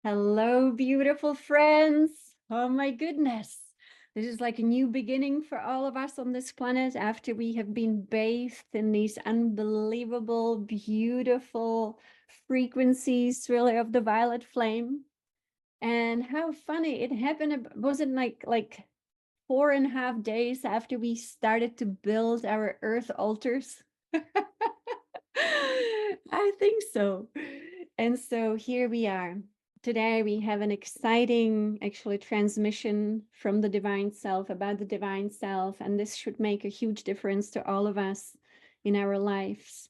Hello, beautiful friends. Oh my goodness. This is like a new beginning for all of us on this planet after we have been bathed in these unbelievable, beautiful frequencies, really, of the violet flame. And how funny it happened. Wasn't like 4.5 days after we started to build our earth altars. I think so. And so here we are. Today we have an exciting actually transmission from the divine self about the divine self, and this should make a huge difference to all of us in our lives.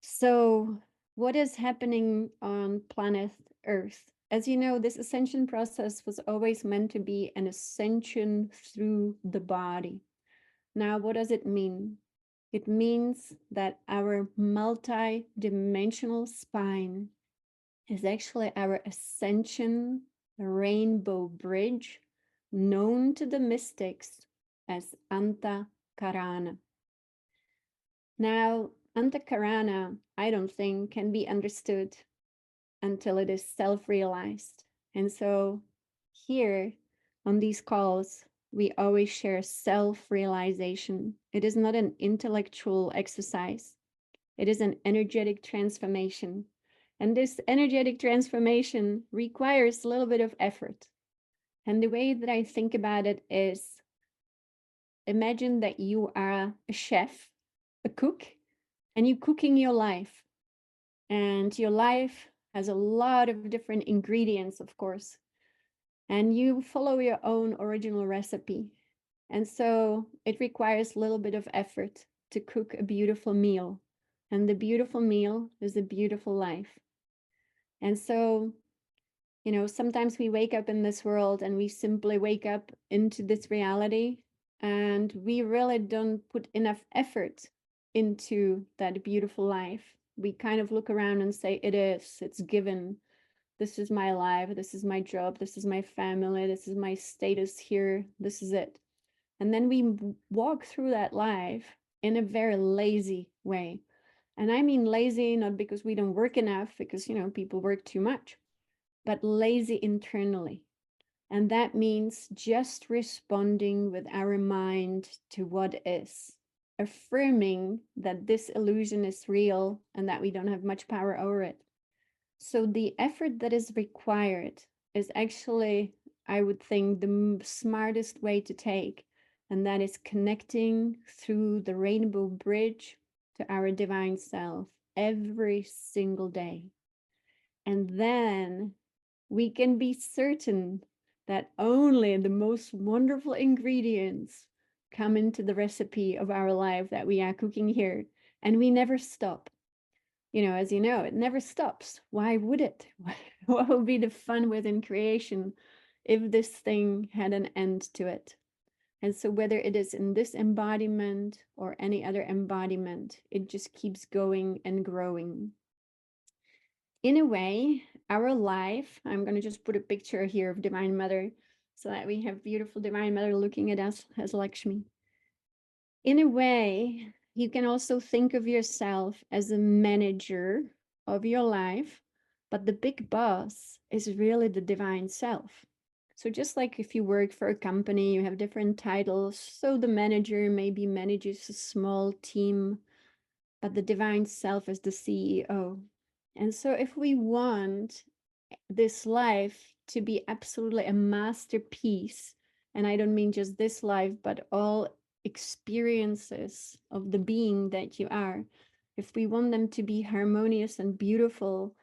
So, what is happening on planet Earth? As you know, this ascension process was always meant to be an ascension through the body. Now, what does it mean? It means that our multi-dimensional spine is actually our ascension rainbow bridge, known to the mystics as Antakarana. Now, Antakarana, I don't think, can be understood until it is self-realized. And so here on these calls, we always share self-realization. It is not an intellectual exercise. It is an energetic transformation. And this energetic transformation requires a little bit of effort. And the way that I think about it is, imagine that you are a chef, a cook, and you're cooking your life. And your life has a lot of different ingredients, of course. And you follow your own original recipe. And so it requires a little bit of effort to cook a beautiful meal. And the beautiful meal is a beautiful life. And so, sometimes we wake up in this world and we simply wake up into this reality, and we really don't put enough effort into that beautiful life. We kind of look around and say, it's given. This is my life. This is my job. This is my family. This is my status here. This is it. And then we walk through that life in a very lazy way. And I mean lazy, not because we don't work enough, because, people work too much, but lazy internally. And that means just responding with our mind to what is, affirming that this illusion is real and that we don't have much power over it. So the effort that is required is actually, I would think, the smartest way to take. And that is connecting through the rainbow bridge to our divine self every single day. And then we can be certain that only the most wonderful ingredients come into the recipe of our life that we are cooking here. And we never stop. As you know, it never stops. Why would it? What would be the fun within creation if this thing had an end to it? And so whether it is in this embodiment or any other embodiment, it just keeps going and growing. In a way, our life, I'm going to just put a picture here of Divine Mother so that we have beautiful Divine Mother looking at us as Lakshmi. In a way, you can also think of yourself as a manager of your life, but the big boss is really the divine self. So just like if you work for a company, you have different titles. So the manager maybe manages a small team, but the divine self is the CEO. And so if we want this life to be absolutely a masterpiece, and I don't mean just this life, but all experiences of the being that you are, if we want them to be harmonious and beautiful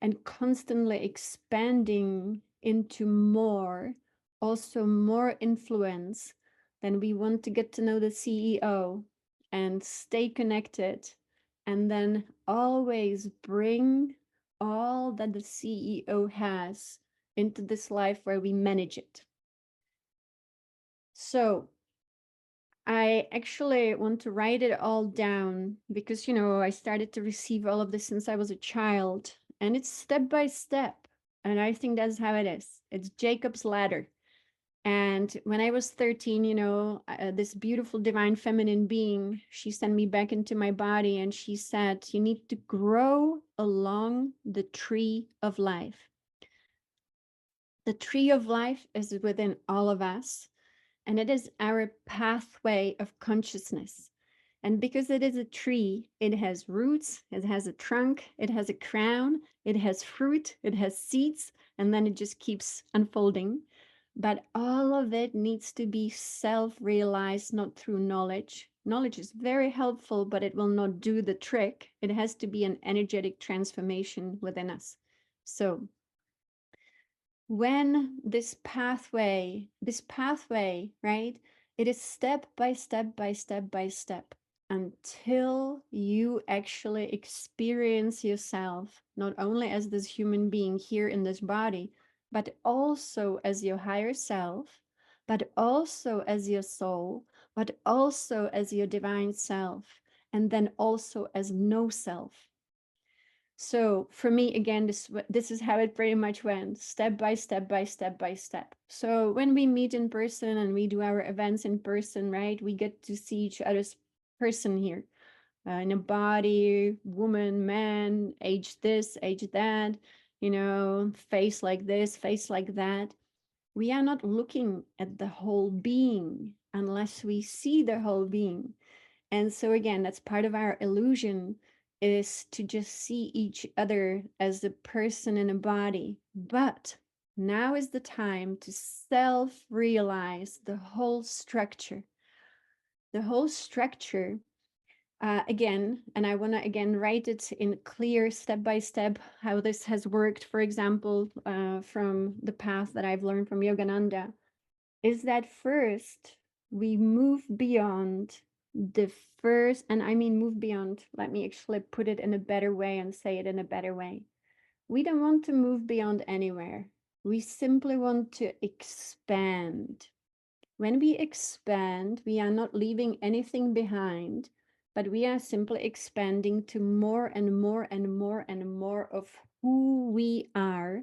and constantly expanding into more, also more influence, then we want to get to know the CEO and stay connected, and then always bring all that the CEO has into this life where we manage it. So I actually want to write it all down because, I started to receive all of this since I was a child, and it's step by step. And I think that's how it is. It's Jacob's ladder. And when I was 13, this beautiful divine feminine being, she sent me back into my body and she said, you need to grow along the tree of life. The tree of life is within all of us, and it is our pathway of consciousness. And because it is a tree, it has roots, it has a trunk, it has a crown, it has fruit, it has seeds, and then it just keeps unfolding. But all of it needs to be self realized, not through knowledge. Knowledge is very helpful, but it will not do the trick. It has to be an energetic transformation within us. So, when this pathway, right, it is step by step by step by step until you actually experience yourself not only as this human being here in this body, but also as your higher self, but also as your soul, but also as your divine self, and then also as no self. So for me, again, this is how it pretty much went, step by step by step by step. So when we meet in person and we do our events in person, right, we get to see each other's person here, in a body, woman, man, age this, age that, face like this, face like that. We are not looking at the whole being unless we see the whole being. And so again, that's part of our illusion, is to just see each other as a person in a body. But now is the time to self-realize the whole structure. The whole structure, again, and I want to again write it in clear step by step how this has worked, for example, from the path that I've learned from Yogananda, is that first we move beyond the first, and I mean move beyond, let me actually put it in a better way and say it in a better way. We don't want to move beyond anywhere. We simply want to expand. When we expand, we are not leaving anything behind, but we are simply expanding to more and more and more and more of who we are.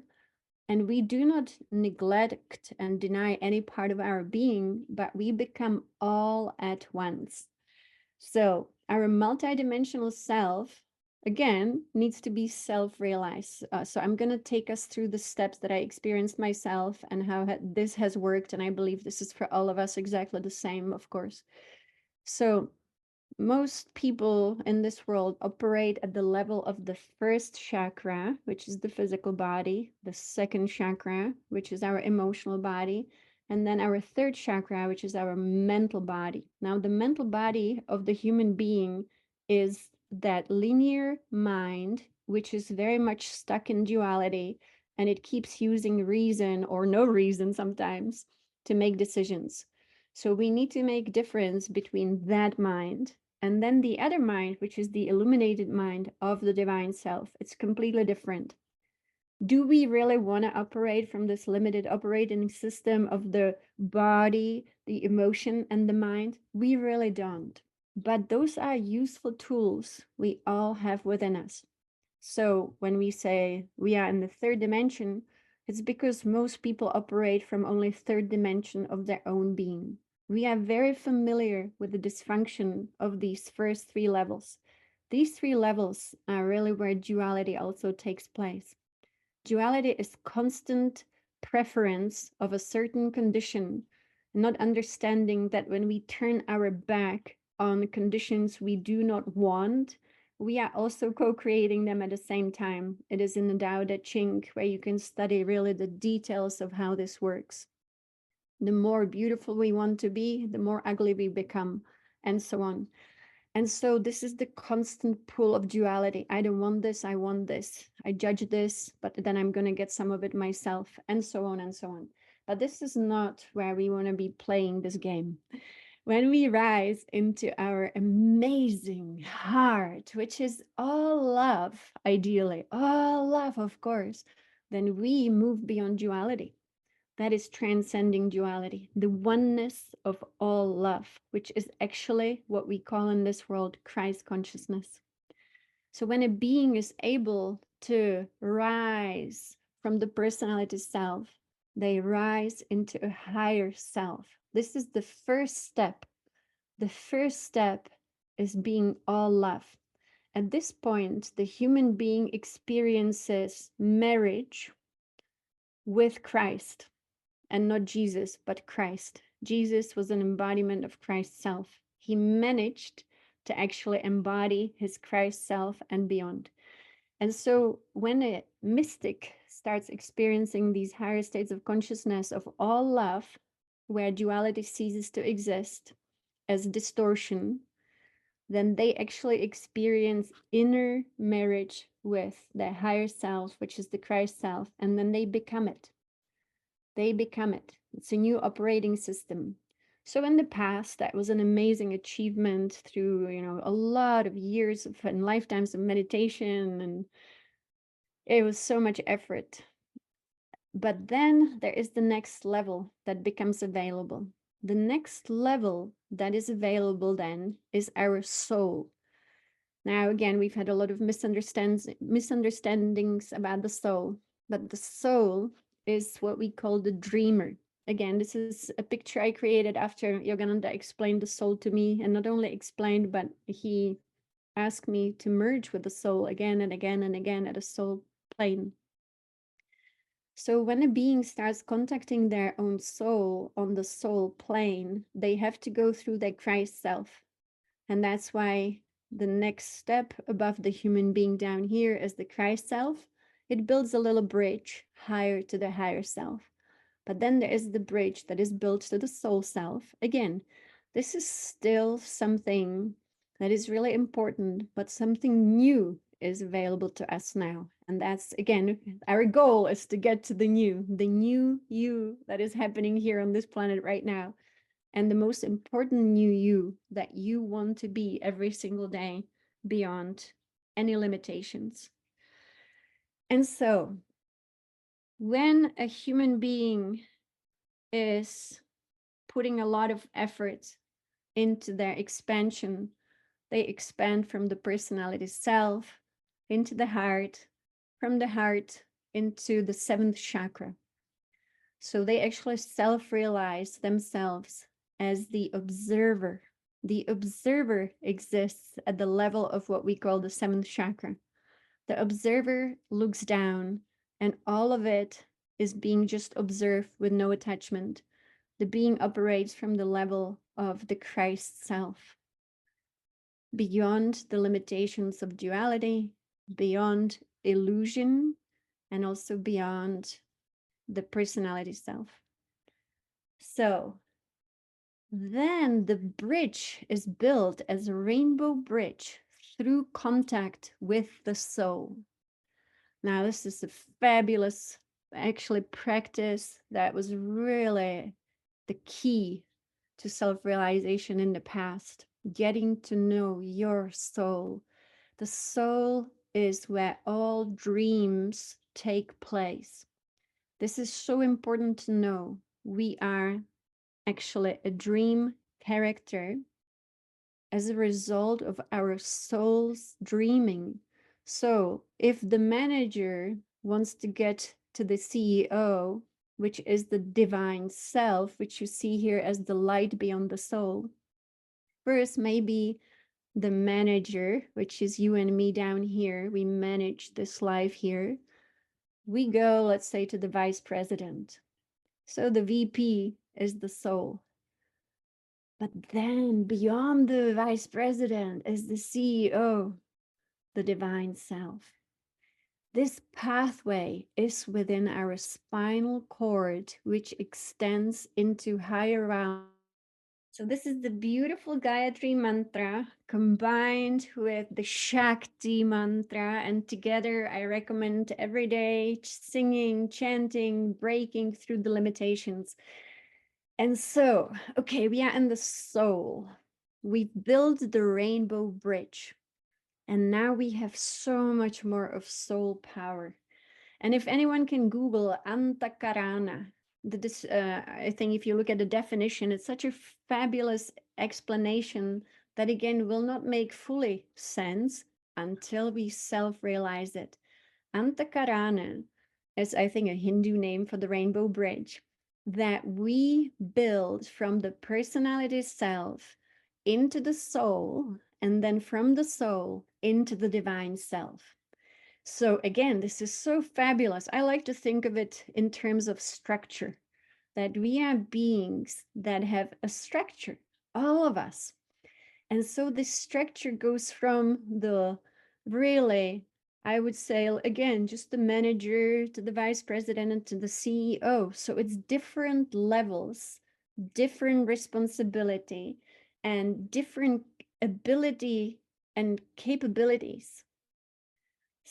And we do not neglect and deny any part of our being, but we become all at once. So our multidimensional self, again, needs to be self-realized. So I'm going to take us through the steps that I experienced myself and how this has worked. And I believe this is for all of us exactly the same, of course. So most people in this world operate at the level of the first chakra, which is the physical body, the second chakra, which is our emotional body, and then our third chakra, which is our mental body. Now, the mental body of the human being is that linear mind, which is very much stuck in duality, and it keeps using reason or no reason sometimes to make decisions. So we need to make difference between that mind and then the other mind, which is the illuminated mind of the divine self. It's completely different. Do we really want to operate from this limited operating system of the body, the emotion, and the mind? We really don't. But those are useful tools we all have within us. So when we say we are in the third dimension, it's because most people operate from only third dimension of their own being. We are very familiar with the dysfunction of these first three levels. These three levels are really where duality also takes place. Duality is constant preference of a certain condition, not understanding that when we turn our back on conditions we do not want, we are also co-creating them at the same time. It is in the Tao Te Ching where you can study really the details of how this works. The more beautiful we want to be, the more ugly we become, and so on. And so this is the constant pull of duality. I don't want this, I want this. I judge this, but then I'm going to get some of it myself, and so on and so on. But this is not where we want to be playing this game. When we rise into our amazing heart, which is all love, ideally, all love, of course, then we move beyond duality. That is transcending duality, the oneness of all love, which is actually what we call in this world Christ consciousness. So when a being is able to rise from the personality self, they rise into a higher self. This is the first step. The first step is being all love. At this point, the human being experiences marriage with Christ, and not Jesus, but Christ. Jesus was an embodiment of Christ's self. He managed to actually embody his Christ self and beyond. And so when a mystic starts experiencing these higher states of consciousness of all love, where duality ceases to exist as distortion, then they actually experience inner marriage with their higher self, which is the Christ self, and then they become it. They become it. It's a new operating system. So in the past, that was an amazing achievement through, a lot of years of and lifetimes of meditation, and it was so much effort. But then there is the next level that becomes available. The next level that is available then is our soul. Now, again, we've had a lot of misunderstandings about the soul, but the soul is what we call the dreamer. Again, this is a picture I created after Yogananda explained the soul to me, and not only explained, but he asked me to merge with the soul again and again and again at a soul plane. So when a being starts contacting their own soul on the soul plane, they have to go through their Christ self. And that's why the next step above the human being down here is the Christ self. It builds a little bridge higher to the higher self. But then there is the bridge that is built to the soul self. Again, this is still something that is really important, but something new is available to us now. And that's, again, our goal is to get to the new you that is happening here on this planet right now. And the most important new you that you want to be every single day beyond any limitations. And so, when a human being is putting a lot of effort into their expansion, they expand from the personality self into the heart, from the heart into the seventh chakra. So they actually self-realize themselves as the observer. The observer exists at the level of what we call the seventh chakra. The observer looks down, and all of it is being just observed with no attachment. The being operates from the level of the Christ self, beyond the limitations of duality, beyond illusion, and also beyond the personality self. So then the bridge is built as a rainbow bridge through contact with the soul. Now, this is a fabulous, actually, practice that was really the key to self-realization in the past, getting to know your soul. The soul is where all dreams take place. This is so important to know. We are actually a dream character as a result of our soul's dreaming. So if the manager wants to get to the CEO, which is the divine self, which you see here as the light beyond the soul, first maybe the manager, which is you and me down here, we manage this life here. We go, let's say, to the vice president. So the VP is the soul. But then beyond the vice president is the CEO, the divine self. This pathway is within our spinal cord, which extends into higher realms. So this is the beautiful Gayatri mantra combined with the Shakti mantra, and together I recommend every day singing, chanting, breaking through the limitations. And so, okay, we are in the soul. We've built the rainbow bridge, and now we have so much more of soul power. And if anyone can Google Antakarana, I think if you look at the definition, it's such a fabulous explanation that again will not make fully sense until we self-realize it. Antakarana is, I think, a Hindu name for the rainbow bridge that we build from the personality self into the soul, and then from the soul into the divine self. So again, this is so fabulous. I like to think of it in terms of structure, that we are beings that have a structure, all of us. And so this structure goes from the really, I would say, again, just the manager to the vice president and to the CEO. So it's different levels, different responsibility, and different ability and capabilities.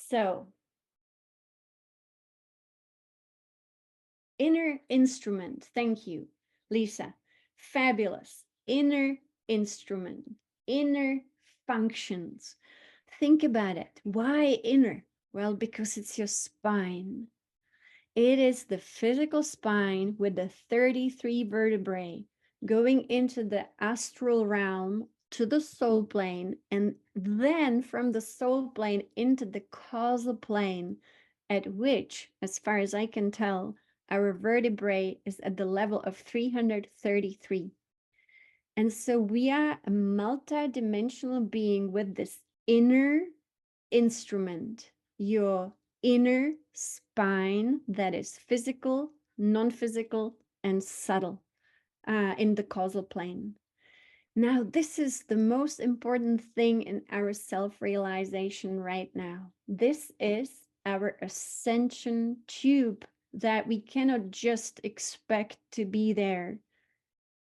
So, inner instrument. Thank you, Lisa. Fabulous. Inner instrument, inner functions. Think about it. Why inner? Well, because it's your spine. It is the physical spine with the 33 vertebrae going into the astral realm to the soul plane, and then from the soul plane into the causal plane, at which, as far as I can tell, our vertebrae is at the level of 333. And so we are a multi-dimensional being with this inner instrument, your inner spine that is physical, non-physical, and subtle in the causal plane. Now, this is the most important thing in our self-realization right now. This is our ascension tube that we cannot just expect to be there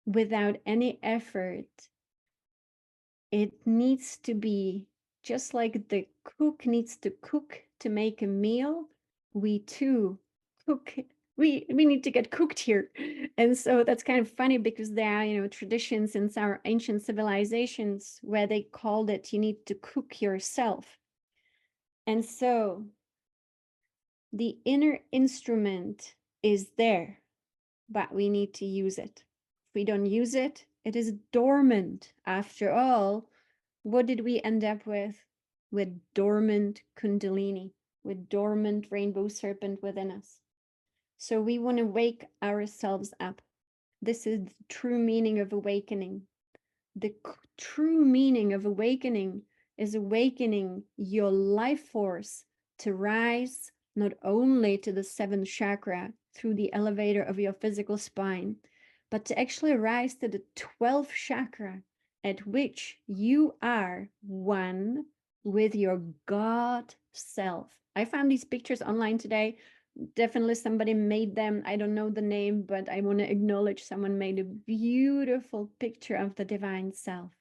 without any effort. It needs to be just like the cook needs to cook to make a meal. We too cook. We need to get cooked here. And so that's kind of funny because there are, traditions in our ancient civilizations where they called it you need to cook yourself. And so the inner instrument is there, but we need to use it. If we don't use it, it is dormant. After all, what did we end up with? With dormant Kundalini, with dormant rainbow serpent within us. So we want to wake ourselves up. This is the true meaning of awakening. The true meaning of awakening is awakening your life force to rise not only to the seventh chakra through the elevator of your physical spine, but to actually rise to the 12th chakra, at which you are one with your God self. I found these pictures online today. Definitely somebody made them. I don't know the name, but I want to acknowledge someone made a beautiful picture of the divine self,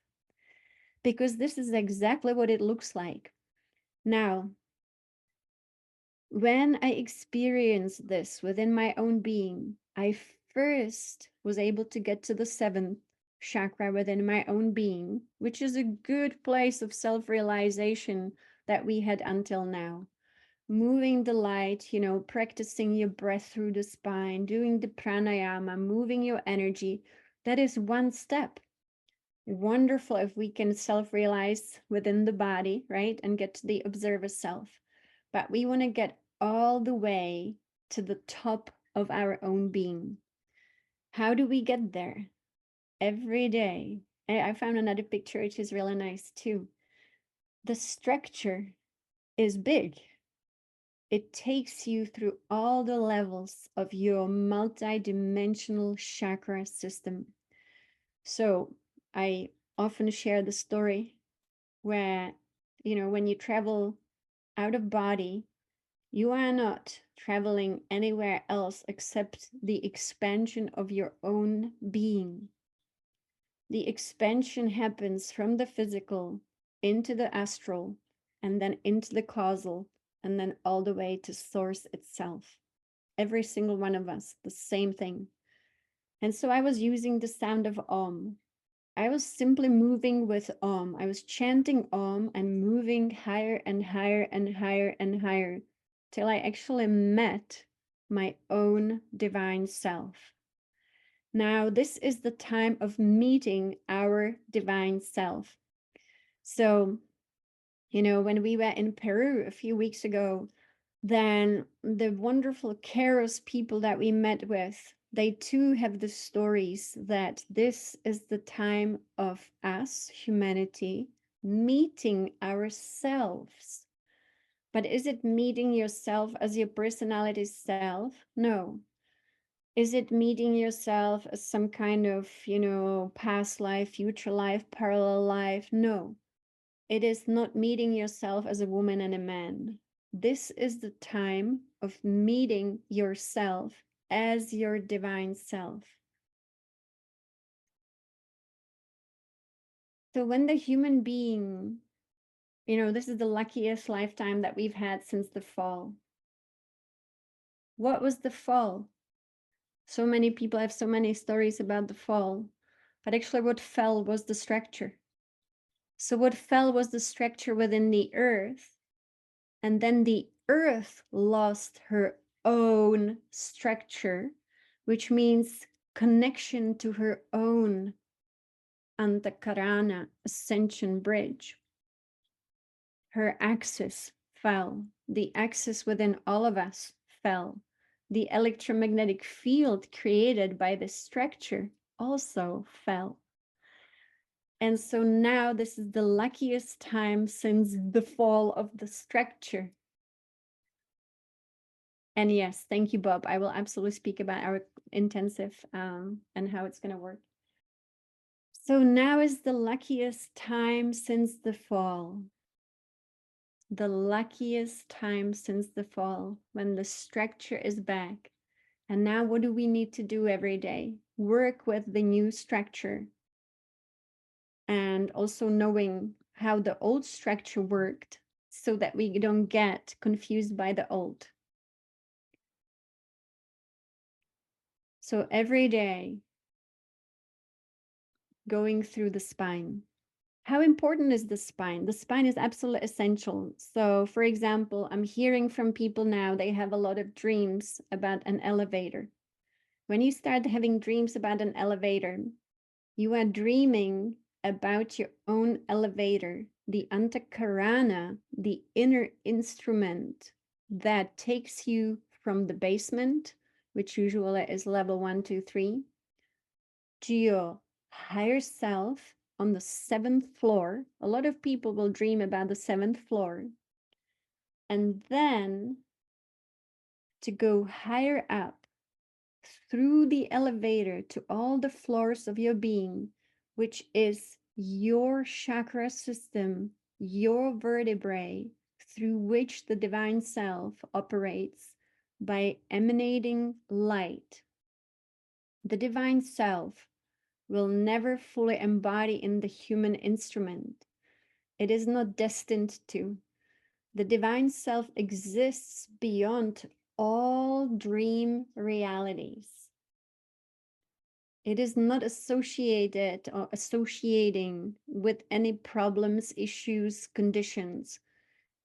because this is exactly what it looks like. Now, when I experienced this within my own being, I first was able to get to the seventh chakra within my own being, which is a good place of self-realization that we had until now. Moving the light, practicing your breath through the spine, doing the pranayama, moving your energy, that is one step. Wonderful if we can self-realize within the body, right? And get to the observer self. But we want to get all the way to the top of our own being. How do we get there? Every day. I found another picture which is really nice too. The structure is big. It takes you through all the levels of your multi-dimensional chakra system. So I often share the story where, when you travel out of body, you are not traveling anywhere else except the expansion of your own being. The expansion happens from the physical into the astral, and then into the causal, and then all the way to source itself. Every single one of us, the same thing. And so I was using the sound of Om. I was simply moving with Om. I was chanting Om and moving higher and higher and higher and higher till I actually met my own divine self. Now, this is the time of meeting our divine self. So, when we were in Peru a few weeks ago, then the wonderful Keros people that we met with, they too have the stories that this is the time of us, humanity, meeting ourselves. But is it meeting yourself as your personality self? No. Is it meeting yourself as some kind of, past life, future life, parallel life? No. It is not meeting yourself as a woman and a man. This is the time of meeting yourself as your divine self. So when the human being, this is the luckiest lifetime that we've had since the fall. What was the fall? So many people have so many stories about the fall, but actually what fell was the structure. So what fell was the structure within the earth, and then the earth lost her own structure, which means connection to her own Antakarana ascension bridge. Her axis fell. The axis within all of us fell. The electromagnetic field created by the structure also fell. And so now this is the luckiest time since the fall of the structure. And yes, thank you, Bob. I will absolutely speak about our intensive and how it's going to work. So now is the luckiest time since the fall. The luckiest time since the fall, when the structure is back. And now what do we need to do every day? Work with the new structure. And also knowing how the old structure worked so that we don't get confused by the old. So every day, going through the spine. How important is the spine? The spine is absolutely essential. So, for example, I'm hearing from people now, they have a lot of dreams about an elevator. When you start having dreams about an elevator, you are dreaming about your own elevator, the Antakarana, the inner instrument that takes you from the basement, which usually is level 1, 2, 3, to your higher self on the 7th floor. A lot of people will dream about the 7th floor. And then to go higher up through the elevator to all the floors of your being, which is your chakra system, your vertebrae, through which the divine self operates by emanating light. The divine self will never fully embody in the human instrument. It is not destined to. The divine self exists beyond all dream realities. It is not associated or associating with any problems, issues, conditions.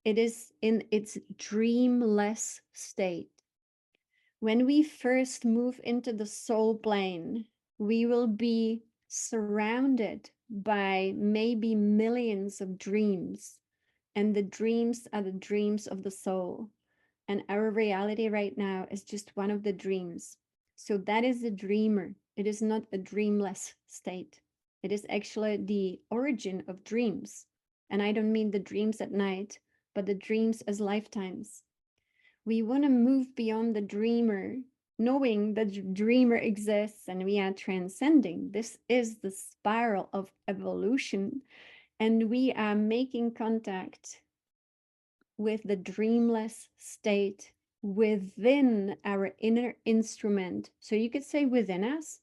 It is in its dreamless state. When we first move into the soul plane, we will be surrounded by maybe millions of dreams. And the dreams are the dreams of the soul. And our reality right now is just one of the dreams. So that is the dreamer. It is not a dreamless state. It is actually the origin of dreams. And I don't mean the dreams at night, but the dreams as lifetimes. We want to move beyond the dreamer, knowing that the dreamer exists and we are transcending. This is the spiral of evolution, and we are making contact with the dreamless state within our inner instrument. So you could say within us,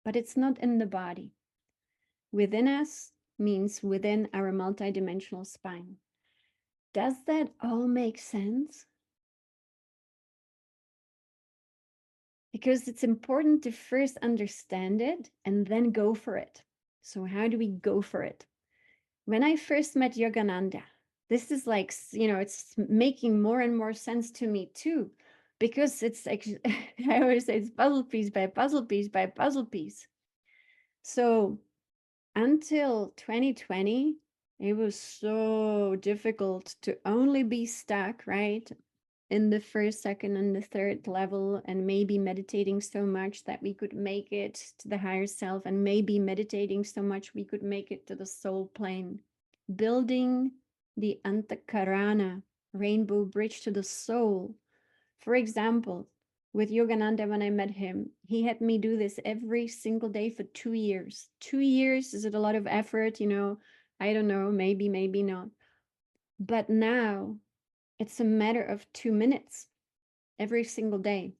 but it's not in the body. Within us means within our multidimensional spine. Does that all make sense? Because it's important to first understand it and then go for it. So how do we go for it? When I first met Yogananda, this is like, it's making more and more sense to me too, because it's like, I always say it's puzzle piece by puzzle piece by puzzle piece. So until 2020, it was so difficult to only be stuck, right, in the first, second, and the third level, and maybe meditating so much that we could make it to the higher self, and maybe meditating so much we could make it to the soul plane. Building the Antakarana rainbow bridge to the soul. For example, with Yogananda, when I met him, he had me do this every single day for 2 years. 2 years, is it a lot of effort? I don't know, maybe, maybe not. But now it's a matter of 2 minutes every single day,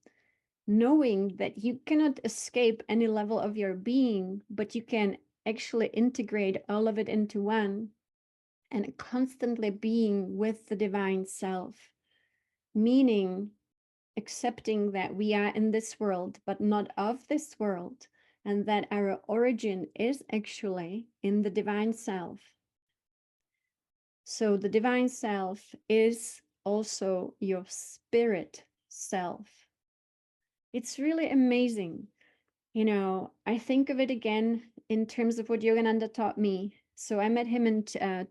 knowing that you cannot escape any level of your being, but you can actually integrate all of it into one, and constantly being with the divine self, meaning accepting that we are in this world, but not of this world, and that our origin is actually in the divine self. So the divine self is also your spirit self. It's really amazing. I think of it again in terms of what Yogananda taught me. So I met him in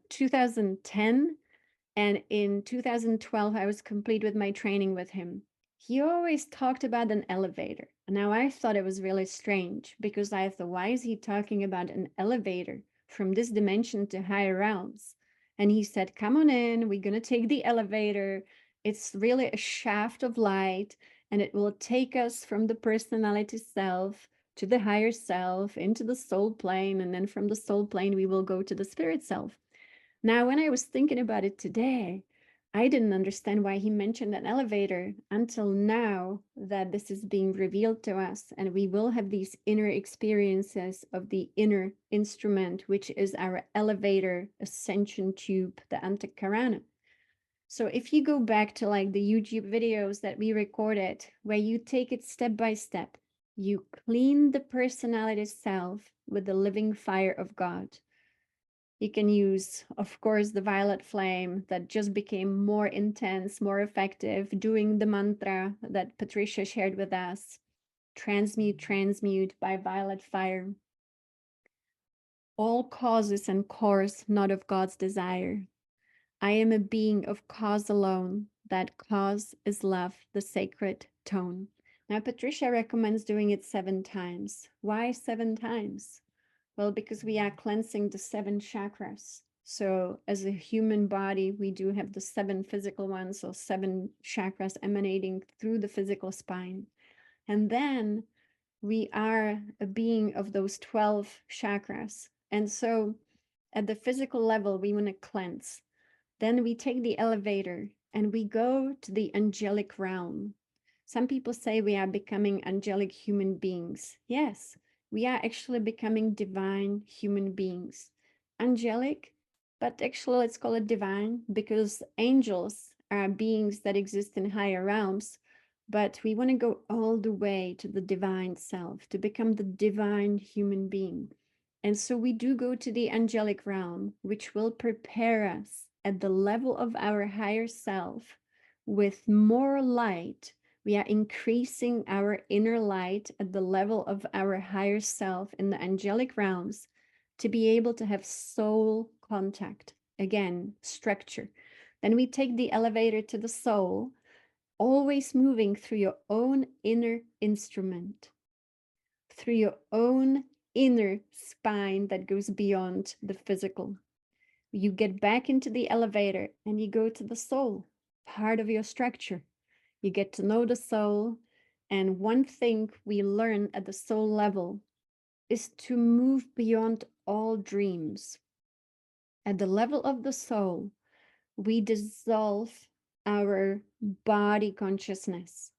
2010, and in 2012, I was complete with my training with him. He always talked about an elevator. Now, I thought it was really strange because I thought, why is he talking about an elevator from this dimension to higher realms? And he said, come on in, we're going to take the elevator. It's really a shaft of light, and it will take us from the personality self to the higher self, into the soul plane. And then from the soul plane, we will go to the spirit self. Now, when I was thinking about it today, I didn't understand why he mentioned an elevator until now that this is being revealed to us, and we will have these inner experiences of the inner instrument, which is our elevator ascension tube, the Antakarana. So if you go back to like the YouTube videos that we recorded, where you take it step by step, you clean the personality self with the living fire of God. You can use, of course, the violet flame that just became more intense, more effective, doing the mantra that Patricia shared with us. Transmute, transmute by violet fire. All causes and cores not of God's desire. I am a being of cause alone. That cause is love, the sacred tone. Now, Patricia recommends doing it 7 times. Why 7 times? Well, because we are cleansing the 7 chakras. So as a human body, we do have the 7 physical ones, so 7 chakras emanating through the physical spine. And then we are a being of those 12 chakras. And so at the physical level, we want to cleanse. Then we take the elevator and we go to the angelic realm. Some people say we are becoming angelic human beings. Yes, we are actually becoming divine human beings. Angelic, but actually let's call it divine, because angels are beings that exist in higher realms. But we want to go all the way to the divine self, to become the divine human being. And so we do go to the angelic realm, which will prepare us at the level of our higher self with more light. We are increasing our inner light at the level of our higher self in the angelic realms to be able to have soul contact. Again, structure. Then we take the elevator to the soul, always moving through your own inner instrument, through your own inner spine that goes beyond the physical. You get back into the elevator and you go to the soul, part of your structure. You get to know the soul. And one thing we learn at the soul level is to move beyond all dreams. At the level of the soul, we dissolve our body consciousness.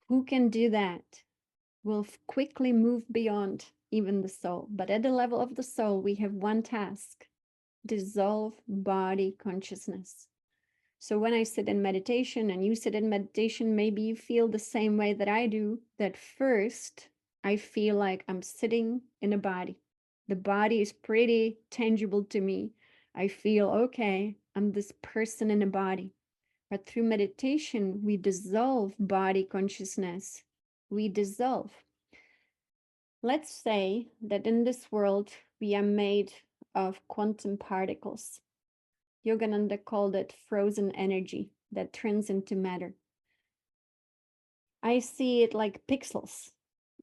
Who can do that will quickly move beyond even the soul. But at the level of the soul, we have one task: dissolve body consciousness. So when I sit in meditation and you sit in meditation, maybe you feel the same way that I do, that first I feel like I'm sitting in a body. The body is pretty tangible to me. I feel, okay, I'm this person in a body. But through meditation, we dissolve body consciousness. We dissolve. Let's say that in this world, we are made of quantum particles. Yogananda called it frozen energy that turns into matter. I see it like pixels,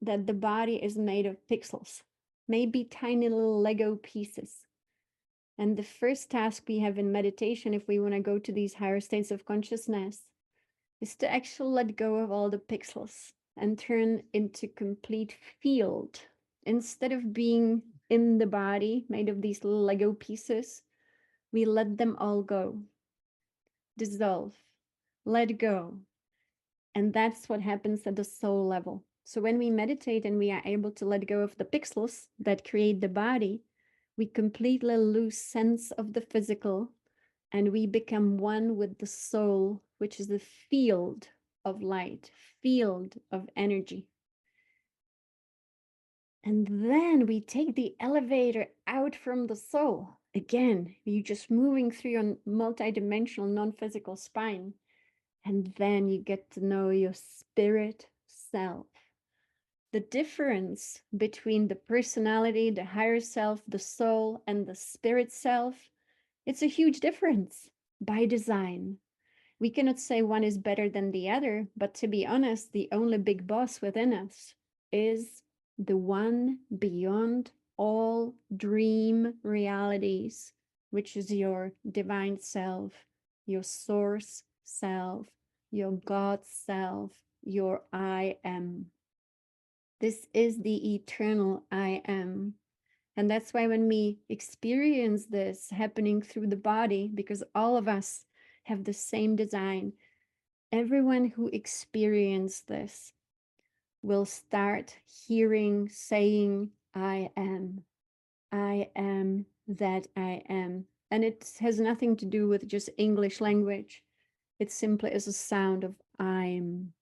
that the body is made of pixels, maybe tiny little Lego pieces. And the first task we have in meditation, if we want to go to these higher states of consciousness, is to actually let go of all the pixels and turn into complete field. Instead of being in the body made of these little Lego pieces, we let them all go, dissolve, let go. And that's what happens at the soul level. So when we meditate and we are able to let go of the pixels that create the body, we completely lose sense of the physical and we become one with the soul, which is the field of light, field of energy. And then we take the elevator out from the soul. Again, you're just moving through your multidimensional, non-physical spine. And then you get to know your spirit self. The difference between the personality, the higher self, the soul, and the spirit self, it's a huge difference by design. We cannot say one is better than the other, but to be honest, the only big boss within us is the one beyond all dream realities, which is your divine self, your source self, your God self, your I am. This is the eternal I am. And that's why when we experience this happening through the body, because all of us have the same design, everyone who experiences this will start hearing, saying, I am that I am. And it has nothing to do with just English language. It simply is a sound of I'm.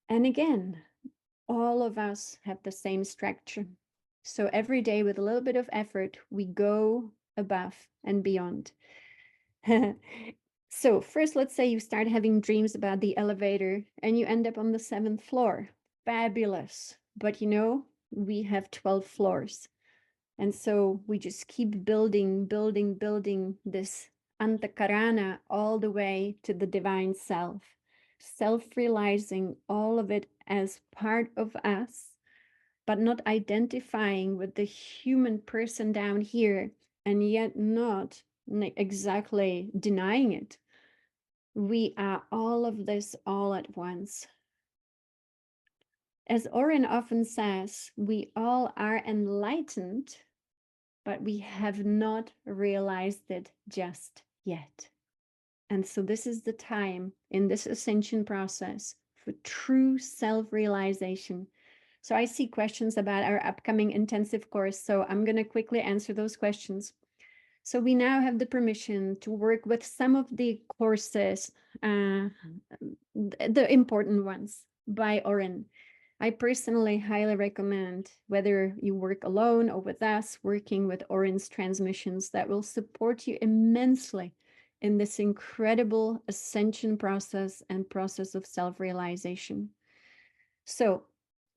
And again, all of us have the same structure. So every day with a little bit of effort, we go above and beyond. So first, let's say you start having dreams about the elevator and you end up on the 7th floor. Fabulous. But you know, we have 12 floors. And so we just keep building this antakarana all the way to the divine self, self-realizing all of it as part of us, but not identifying with the human person down here and yet not exactly denying it. We are all of this all at once. As Oren often says, we all are enlightened, but we have not realized it just yet. And so this is the time in this ascension process for true self-realization. So I see questions about our upcoming intensive course, so I'm going to quickly answer those questions. So we now have the permission to work with some of the courses, the important ones by Oren. I personally highly recommend, whether you work alone or with us, working with Oren's transmissions that will support you immensely in this incredible ascension process and process of self-realization. So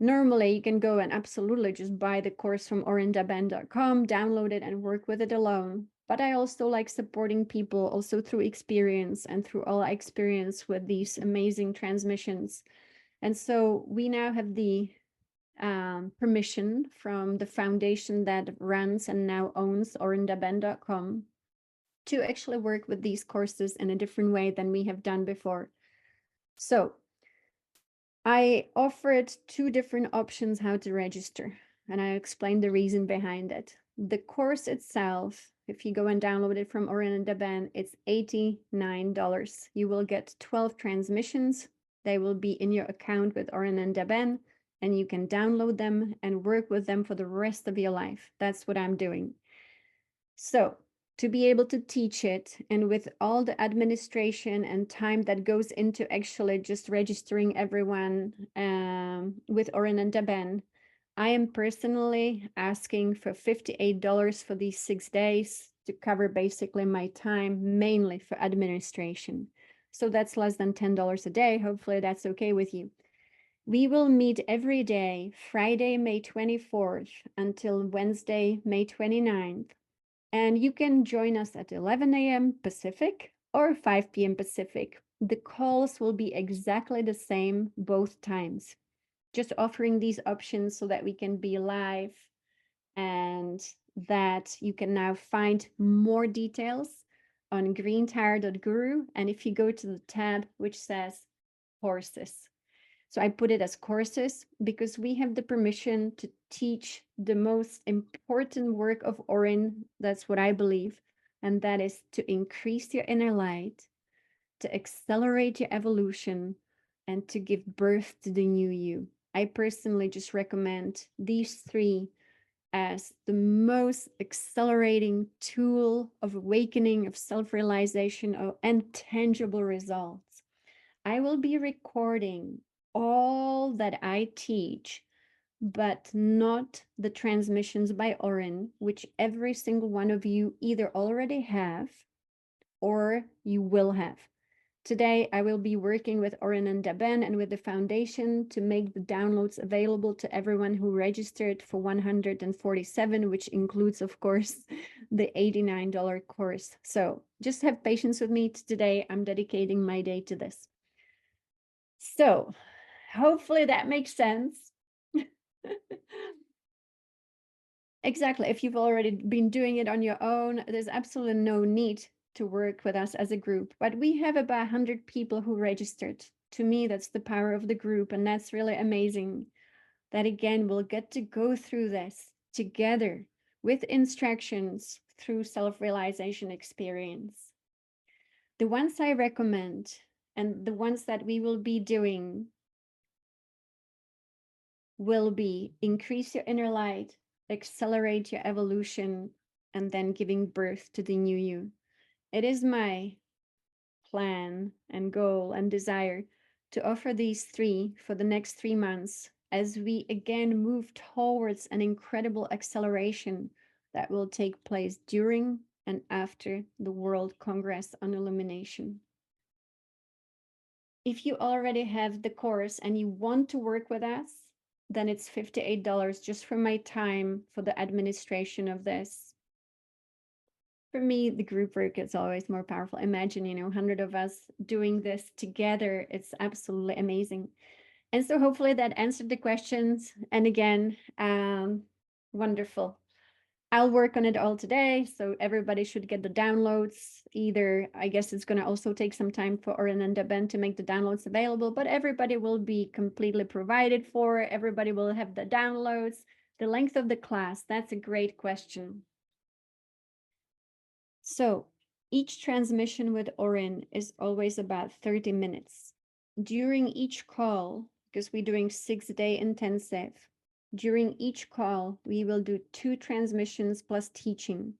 normally you can go and absolutely just buy the course from orendaben.com, download it and work with it alone. But I also like supporting people also through experience and through all experience with these amazing transmissions. And so we now have the permission from the foundation that runs and now owns orendaben.com to actually work with these courses in a different way than we have done before. So I offered 2 different options how to register, and I explained the reason behind it. The course itself, if you go and download it from Oren and Daben, it's $89. You will get 12 transmissions. They will be in your account with Oren and Daben, and you can download them and work with them for the rest of your life. That's what I'm doing. So to be able to teach it, and with all the administration and time that goes into actually just registering everyone with Oren and Daben, I am personally asking for $58 for these 6 days to cover basically my time, mainly for administration. So that's less than $10 a day. Hopefully that's okay with you. We will meet every day, Friday, May 24th until Wednesday, May 29th. And you can join us at 11 a.m. Pacific or 5 p.m. Pacific. The calls will be exactly the same both times. Just offering these options so that we can be live and that you can now find more details on greentire.guru. And if you go to the tab which says courses, so I put it as courses because we have the permission to teach the most important work of Orin. That's what I believe. And that is to increase your inner light, to accelerate your evolution, and to give birth to the new you. I personally just recommend these three as the most accelerating tool of awakening, of self realization, and tangible results. I will be recording all that I teach, but not the transmissions by Orin, which every single one of you either already have or you will have. Today, I will be working with Orin and Daben and with the foundation to make the downloads available to everyone who registered for 147, which includes, of course, the $89 course. So just have patience with me today. I'm dedicating my day to this. So hopefully that makes sense. Exactly. If you've already been doing it on your own, there's absolutely no need to work with us as a group. But we have about 100 people who registered. To me, that's the power of the group. And that's really amazing that, again, we'll get to go through this together with instructions through self-realization experience. The ones I recommend and the ones that we will be doing will be increase your inner light, accelerate your evolution, and then giving birth to the new you. It is my plan and goal and desire to offer these three for the next 3 months as we again move towards an incredible acceleration that will take place during and after the World Congress on Illumination. If you already have the course and you want to work with us, then it's $58 just for my time for the administration of this. For me, the group work is always more powerful. Imagine, 100 of us doing this together. It's absolutely amazing. And so hopefully that answered the questions. And again, wonderful. I'll work on it all today, so everybody should get the downloads. Either, I guess it's going to also take some time for Oren and Ben to make the downloads available, but everybody will be completely provided for. Everybody will have the downloads. The length of the class, that's a great question. So each transmission with Orin is always about 30 minutes. During each call, because we're doing 6-day intensive, during each call, we will do 2 transmissions plus teaching.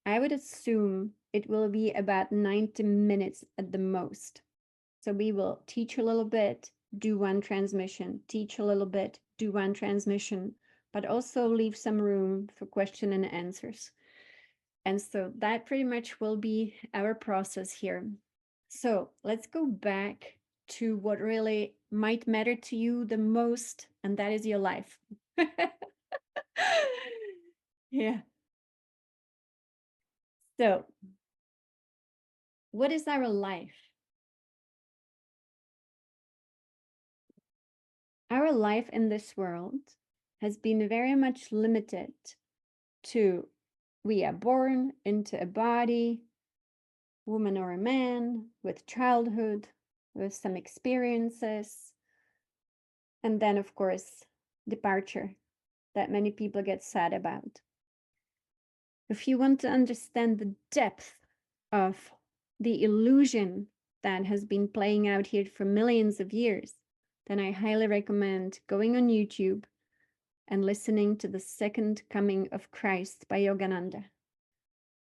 I would assume it will be about 90 minutes at the most. So we will teach a little bit, do 1 transmission, teach a little bit, do 1 transmission, but also leave some room for question and answers. And so that pretty much will be our process here. So let's go back to what really might matter to you the most, and that is your life. Yeah. So, what is our life? Our life in this world has been very much limited to we are born into a body, woman or a man, with childhood, with some experiences, and then, of course, departure that many people get sad about. If you want to understand the depth of the illusion that has been playing out here for millions of years, then I highly recommend going on YouTube and listening to The Second Coming of Christ by Yogananda.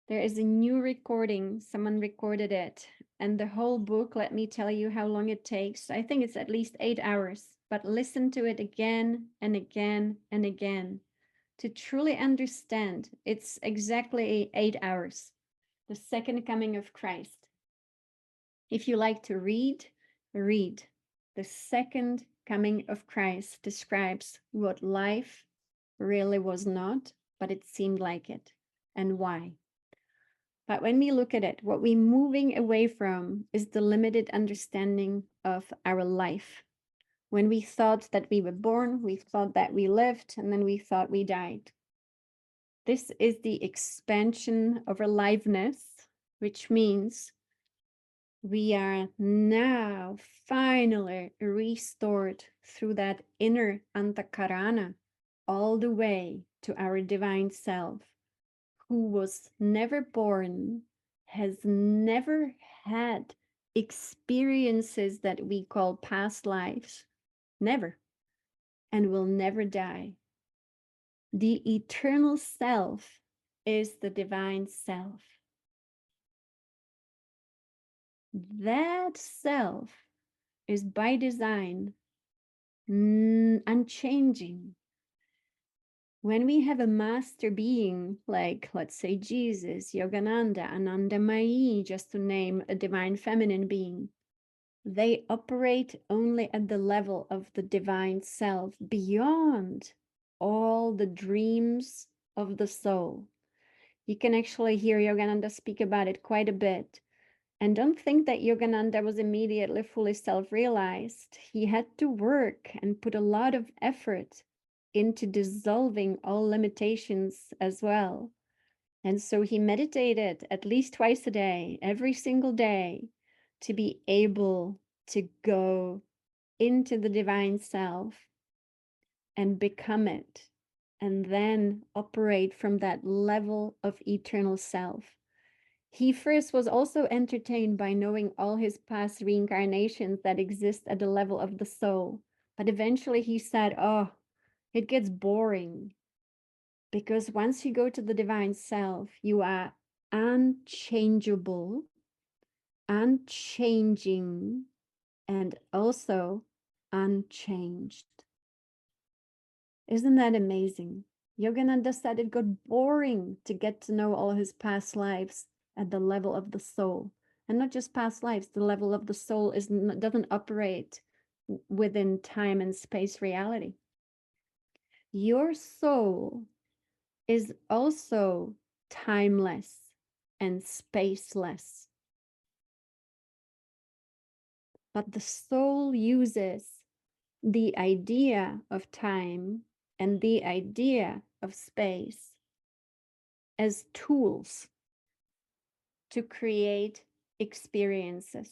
There is a new recording, someone recorded it, and the whole book, let me tell you how long it takes. I think it's at least 8 hours, but listen to it again and again and again to truly understand. It's exactly 8 hours. The Second Coming of Christ. If you like to read, read. The Second Coming of Christ describes what life really was not, but it seemed like it, and why. But when we look at it, what we're moving away from is the limited understanding of our life. When we thought that we were born, we thought that we lived, and then we thought we died. This is the expansion of aliveness, which means we are now finally restored through that inner antakarana all the way to our divine self, who was never born, has never had experiences that we call past lives, never, and will never die. The eternal self is the divine self. That self is by design unchanging. When we have a master being, like let's say Jesus, Yogananda, Anandamayi, just to name a divine feminine being, they operate only at the level of the divine self, beyond all the dreams of the soul. You can actually hear Yogananda speak about it quite a bit. And don't think that Yogananda was immediately fully self-realized. He had to work and put a lot of effort into dissolving all limitations as well. And so he meditated at least twice a day, every single day, to be able to go into the divine self and become it, and then operate from that level of eternal self. He first was also entertained by knowing all his past reincarnations that exist at the level of the soul. But eventually he said, oh, it gets boring. Because once you go to the divine self, you are unchangeable, unchanging, and also unchanged. Isn't that amazing? Yogananda said it got boring to get to know all his past lives at the level of the soul. And not just past lives, the level of the soul doesn't operate within time and space reality. Your soul is also timeless and spaceless. But the soul uses the idea of time and the idea of space as tools to create experiences.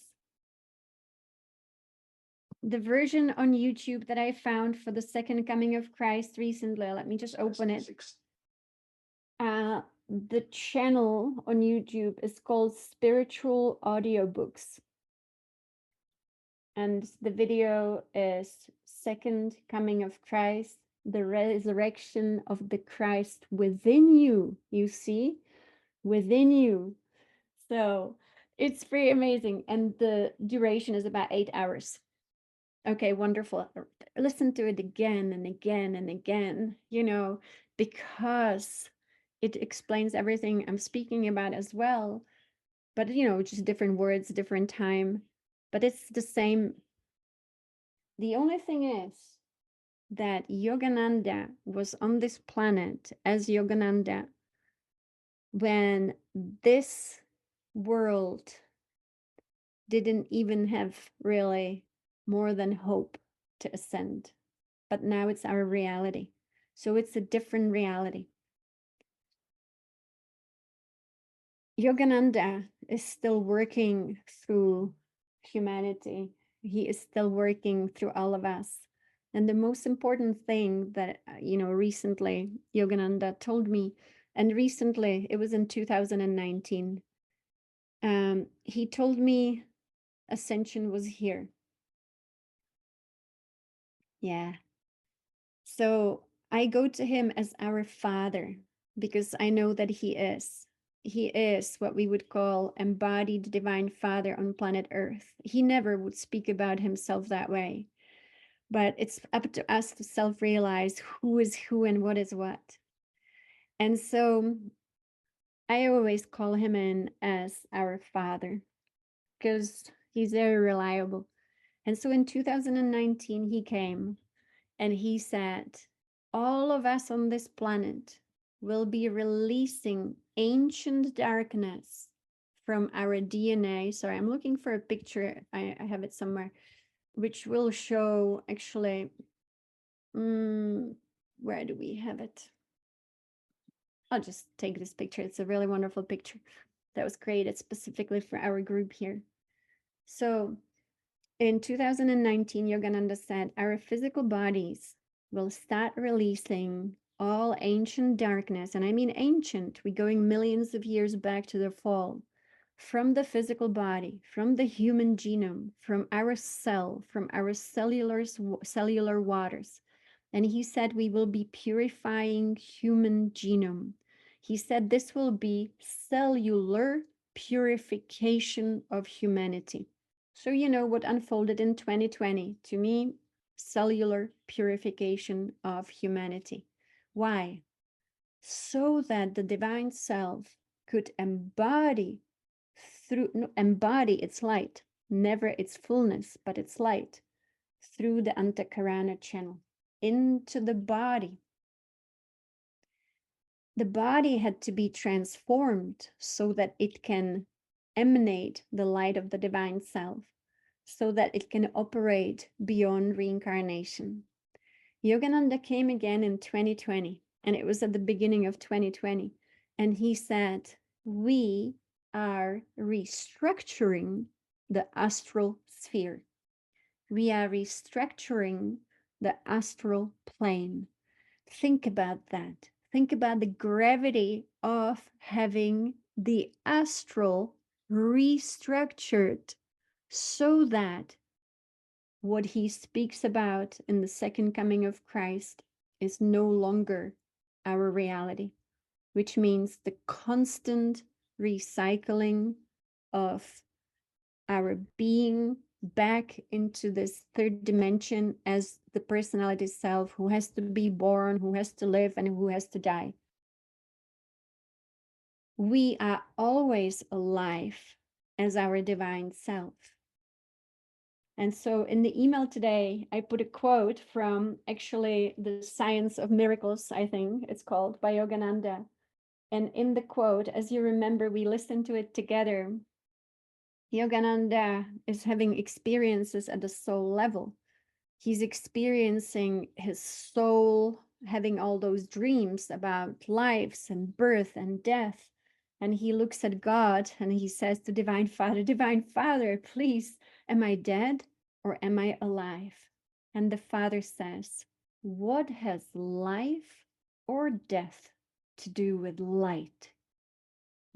The version on YouTube that I found for the second coming of Christ recently, let me just open it. The channel on YouTube is called Spiritual Audiobooks. And the video is Second Coming of Christ, the resurrection of the Christ within you, you see, within you. So it's pretty amazing. And the duration is about 8 hours. Okay, wonderful. Listen to it again and again and again, because it explains everything I'm speaking about as well. But, just different words, different time. But it's the same. The only thing is that Yogananda was on this planet as Yogananda when this world didn't even have really more than hope to ascend. But now it's our reality. So it's a different reality. Yogananda is still working through humanity. He is still working through all of us. And the most important thing that, recently Yogananda told me, and recently, it was in 2019, he told me Ascension was here. Yeah. So I go to him as our father because I know that he is. He is what we would call embodied divine father on planet Earth. He never would speak about himself that way. But it's up to us to self-realize who is who and what is what. And so I always call him in as our father because he's very reliable. And so in 2019, he came and he said, all of us on this planet will be releasing ancient darkness from our DNA. Sorry, I'm looking for a picture. I have it somewhere, which will show actually, where do we have it? I'll just take this picture. It's a really wonderful picture that was created specifically for our group here. So in 2019, Yogananda said, our physical bodies will start releasing all ancient darkness. And I mean ancient, we're going millions of years back to the fall, from the physical body, from the human genome, from our cell, from our cellular waters. And he said, we will be purifying human genome. He said, this will be cellular purification of humanity. So, you know, what unfolded in 2020, to me, cellular purification of humanity. Why? So that the divine self could embody its light, never its fullness, but its light, through the Antakarana channel into the body. The body had to be transformed so that it can emanate the light of the divine self, so that it can operate beyond reincarnation. Yogananda came again in 2020, and it was at the beginning of 2020, and he said, we are restructuring the astral sphere. We are restructuring the astral plane. Think about that. Think about the gravity of having the astral restructured so that what he speaks about in the second coming of Christ is no longer our reality, which means the constant recycling of our being back into this third dimension as the personality self who has to be born, who has to live, and who has to die. We are always alive as our divine self. And so in the email today, I put a quote from actually The Science of Miracles, I think it's called, by Yogananda. And in the quote, as you remember, we listened to it together. Yogananda is having experiences at the soul level. He's experiencing his soul having all those dreams about lives and birth and death. And he looks at God and he says to Divine Father, please, am I dead or am I alive? And the Father says, what has life or death to do with light?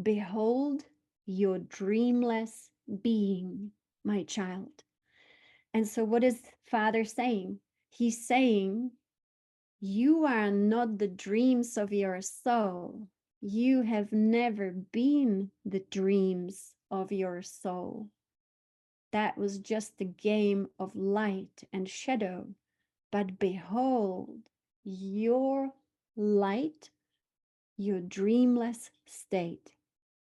Behold your dreamless being, my child. And so what is Father saying? He's saying, you are not the dreams of your soul. You have never been the dreams of your soul. That was just a game of light and shadow. But behold, your light, your dreamless state,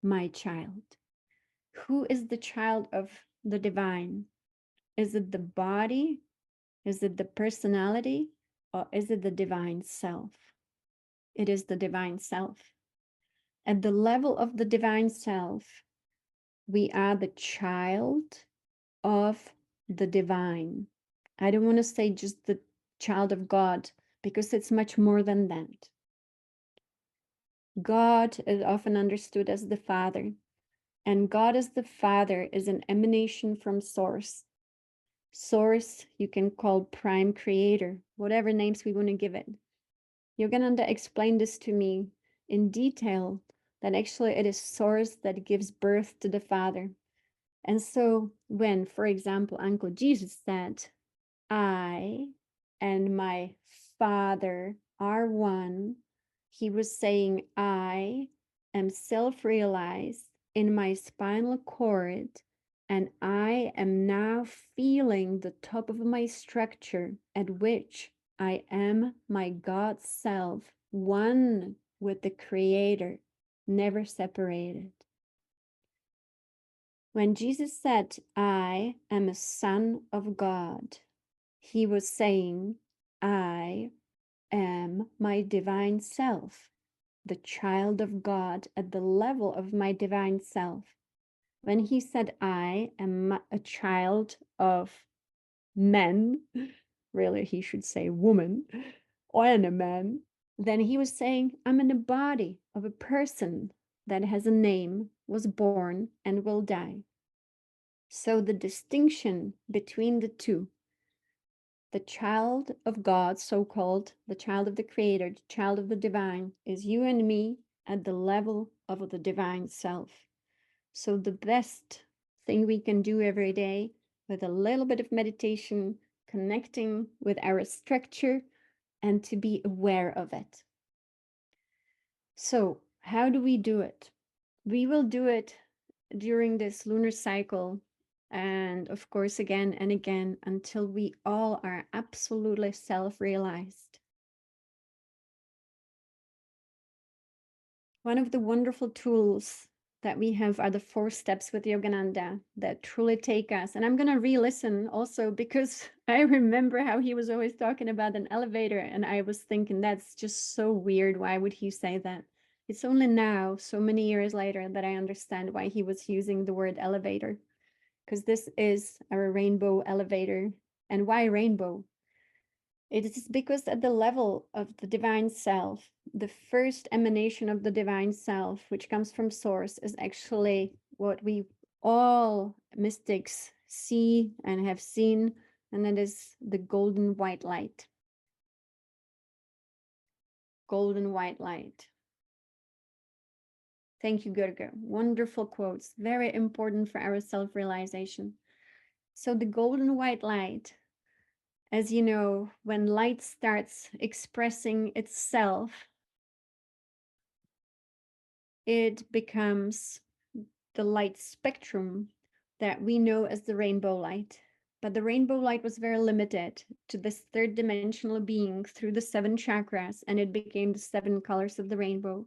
my child. Who is the child of the divine? Is it the body? Is it the personality? Or is it the divine self? It is the divine self. At the level of the divine self, we are the child of the divine. I don't want to say just the child of God, because it's much more than that. God is often understood as the Father, and God as the Father is an emanation from Source. Source, you can call Prime Creator, whatever names we want to give it. Yogananda explained this to me in detail, that actually it is Source that gives birth to the Father. And so when, for example, Uncle Jesus said, I and my Father are one, he was saying, I am self-realized in my spinal cord, and I am now feeling the top of my structure at which I am my God self, one with the Creator, never separated. When Jesus said, I am a son of God, he was saying, I am my divine self, the child of God at the level of my divine self. When he said, I am a child of men, really, he should say woman, or a man, Then he was saying, I'm in the body of a person that has a name, was born, and will die. So the distinction between the two, the child of God, so called, the child of the Creator, the child of the divine, is you and me at the level of the divine self. So the best thing we can do every day with a little bit of meditation, connecting with our structure, and to be aware of it. So, how do we do it? We will do it during this lunar cycle, and of course, again and again, until we all are absolutely self realized. One of the wonderful tools that we have are the 4 steps with Yogananda that truly take us. And I'm going to re listen also because I remember how he was always talking about an elevator. And I was thinking, that's just so weird. Why would he say that? It's only now, so many years later, that I understand why he was using the word elevator. Because this is our rainbow elevator. And why rainbow? It is because at the level of the divine self, the first emanation of the divine self, which comes from source, is actually what we all mystics see and have seen, and that is the golden white light. Golden white light. Thank you, Gurga. Wonderful quotes, very important for our self-realization. So the golden white light, as you know, when light starts expressing itself, it becomes the light spectrum that we know as the rainbow light. But the rainbow light was very limited to this third dimensional being through the 7 chakras, and it became the 7 colors of the rainbow.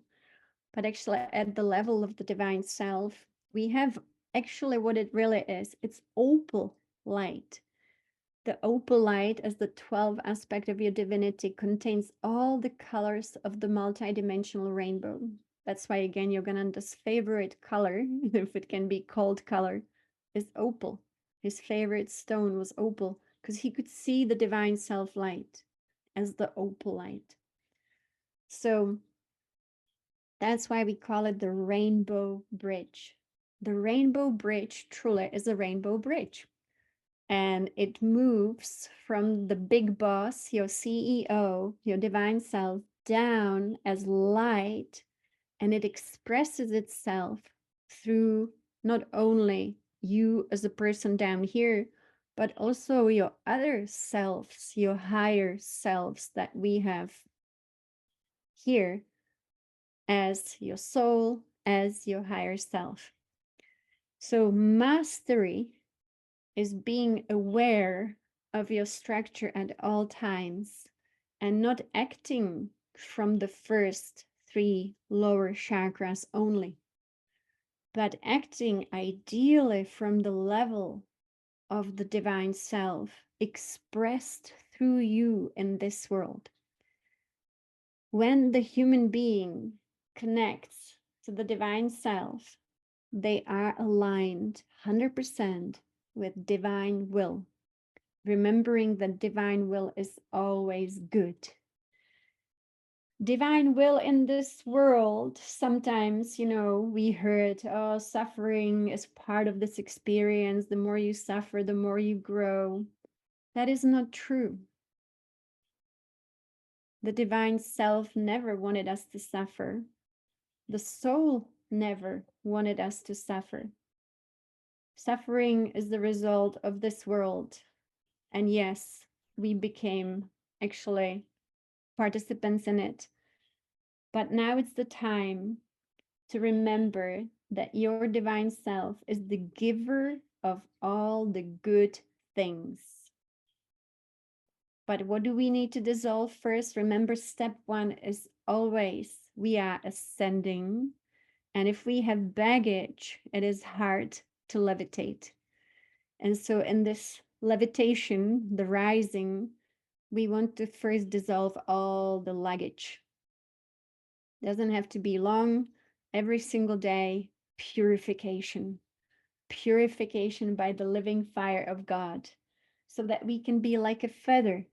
But actually, at the level of the divine self, we have actually what it really is, it's opal light. The opal light, as the 12th aspect of your divinity, contains all the colors of the multidimensional rainbow. That's why, again, Yogananda's favorite color, if it can be called color, is opal. His favorite stone was opal because he could see the divine self light as the opal light. So that's why we call it the rainbow bridge. The rainbow bridge truly is a rainbow bridge. And it moves from the big boss, your CEO, your divine self, down as light, and it expresses itself through not only you as a person down here, but also your other selves, your higher selves that we have here as your soul, as your higher self. So, mastery is being aware of your structure at all times and not acting from the first 3 lower chakras only, but acting ideally from the level of the divine self expressed through you in this world. When the human being connects to the divine self, they are aligned 100% with divine will, remembering that divine will is always good. Divine will in this world, sometimes, we heard, oh, suffering is part of this experience. The more you suffer, the more you grow. That is not true. The divine self never wanted us to suffer. The soul never wanted us to suffer. Suffering is the result of this world. And yes, we became actually participants in it. But now it's the time to remember that your divine self is the giver of all the good things. But what do we need to dissolve first? Remember, step 1 is always we are ascending. And if we have baggage, it is hard to levitate. And so in this levitation, the rising, we want to first dissolve all the luggage. Doesn't have to be long. Every single day, purification. Purification by the living fire of God, so that we can be like a feather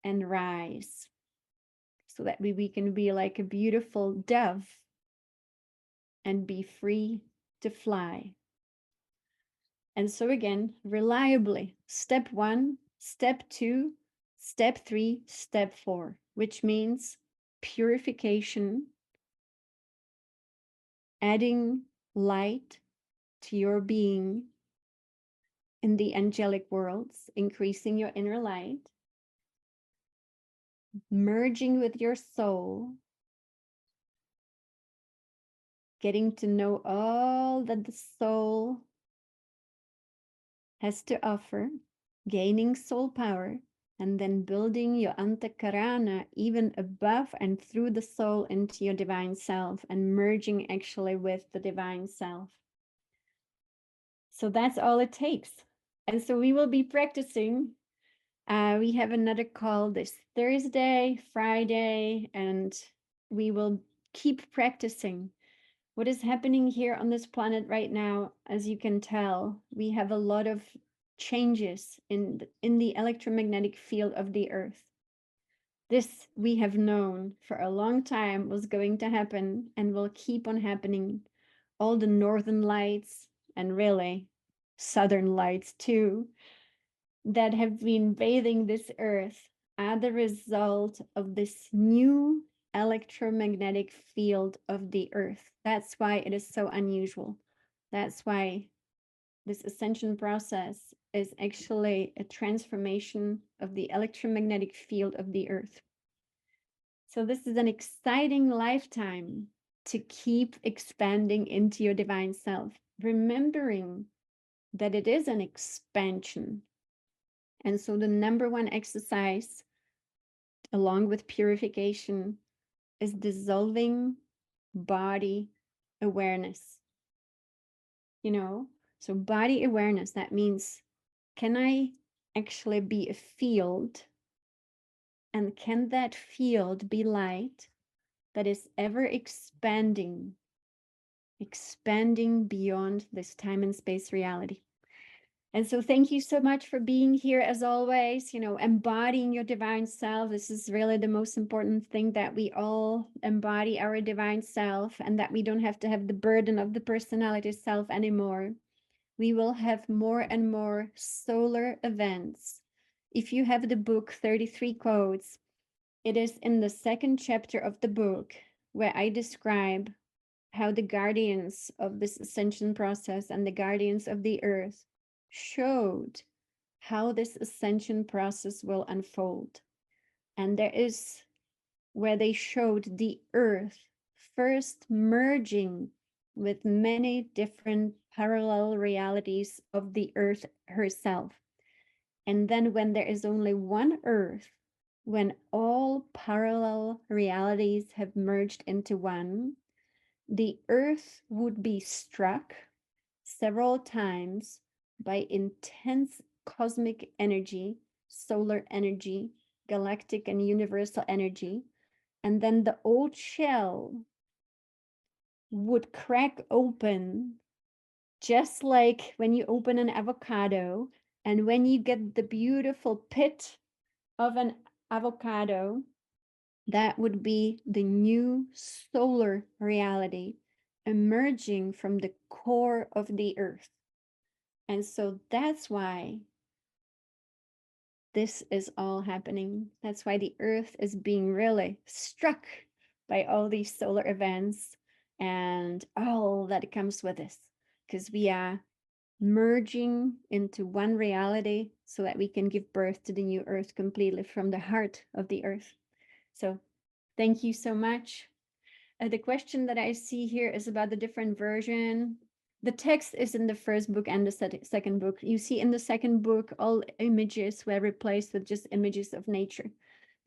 and rise. so that we can be like a beautiful dove and be free to fly. And so again, reliably, step 1, step 2, step 3, step 4, which means purification, adding light to your being in the angelic worlds, increasing your inner light, merging with your soul, getting to know all that the soul has to offer, gaining soul power, and then building your antakarana even above and through the soul into your divine self and merging actually with the divine self. So that's all it takes. And so we will be practicing. We have another call this Thursday, Friday, and we will keep practicing. What is happening here on this planet right now, as you can tell, we have a lot of changes in the electromagnetic field of the Earth. This we have known for a long time was going to happen and will keep on happening. All the northern lights and really southern lights too that have been bathing this Earth are the result of this new electromagnetic field of the Earth. That's why it is so unusual. That's why this ascension process is actually a transformation of the electromagnetic field of the Earth. So this is an exciting lifetime to keep expanding into your divine self, remembering that it is an expansion. And so the number one exercise, along with purification, is dissolving body awareness. You know, so body awareness, that means, can I actually be a field? And can that field be light that is ever expanding, expanding beyond this time and space reality? And so thank you so much for being here as always, embodying your divine self. This is really the most important thing, that we all embody our divine self and that we don't have to have the burden of the personality self anymore. We will have more and more solar events. If you have the book 33 Codes, it is in the second chapter of the book where I describe how the guardians of this ascension process and the guardians of the earth showed how this ascension process will unfold. And there is where they showed the earth first merging with many different parallel realities of the earth herself. And then when there is only one earth, when all parallel realities have merged into one, the earth would be struck several times by intense cosmic energy, solar energy, galactic and universal energy, and then the old shell would crack open, just like when you open an avocado, and when you get the beautiful pit of an avocado, that would be the new solar reality emerging from the core of the earth. And so that's why this is all happening. That's why the earth is being really struck by all these solar events and all that comes with this, because we are merging into one reality so that we can give birth to the new earth completely from the heart of the earth. So thank you so much. The question that I see here is about the different version. The text is in the first book and the second book. You see in the second book, all images were replaced with just images of nature,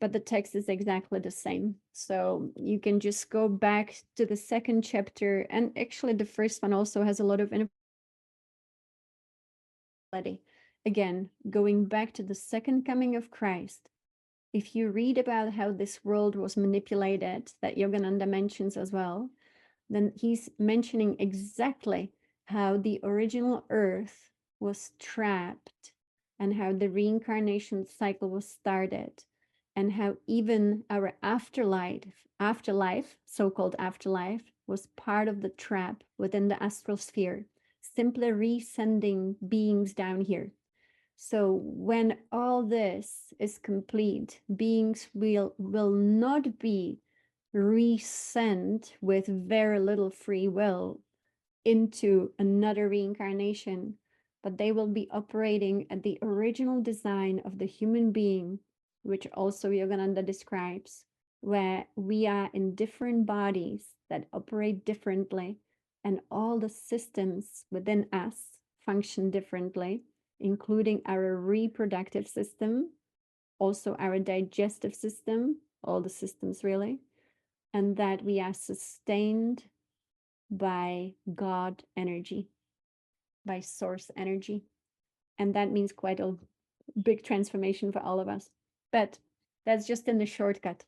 but the text is exactly the same. So you can just go back to the second chapter, and actually the first one also has a lot of information. Again, going back to the second coming of Christ, if you read about how this world was manipulated, that Yogananda mentions as well, then he's mentioning exactly how the original earth was trapped and how the reincarnation cycle was started. and how even our afterlife, so-called afterlife, was part of the trap within the astral sphere, simply resending beings down here. So when all this is complete, beings will not be resent with very little free will into another reincarnation, but they will be operating at the original design of the human being, which also Yogananda describes, where we are in different bodies that operate differently, and all the systems within us function differently, including our reproductive system, also our digestive system, all the systems really, and that we are sustained by God energy, by source energy. And that means quite a big transformation for all of us. But that's just in the shortcut.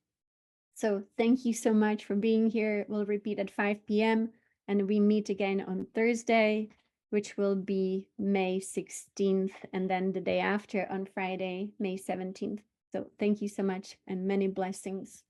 So thank you so much for being here. We'll repeat at 5 p.m. and we meet again on Thursday, which will be May 16th, and then the day after on Friday, May 17th. So thank you so much and many blessings.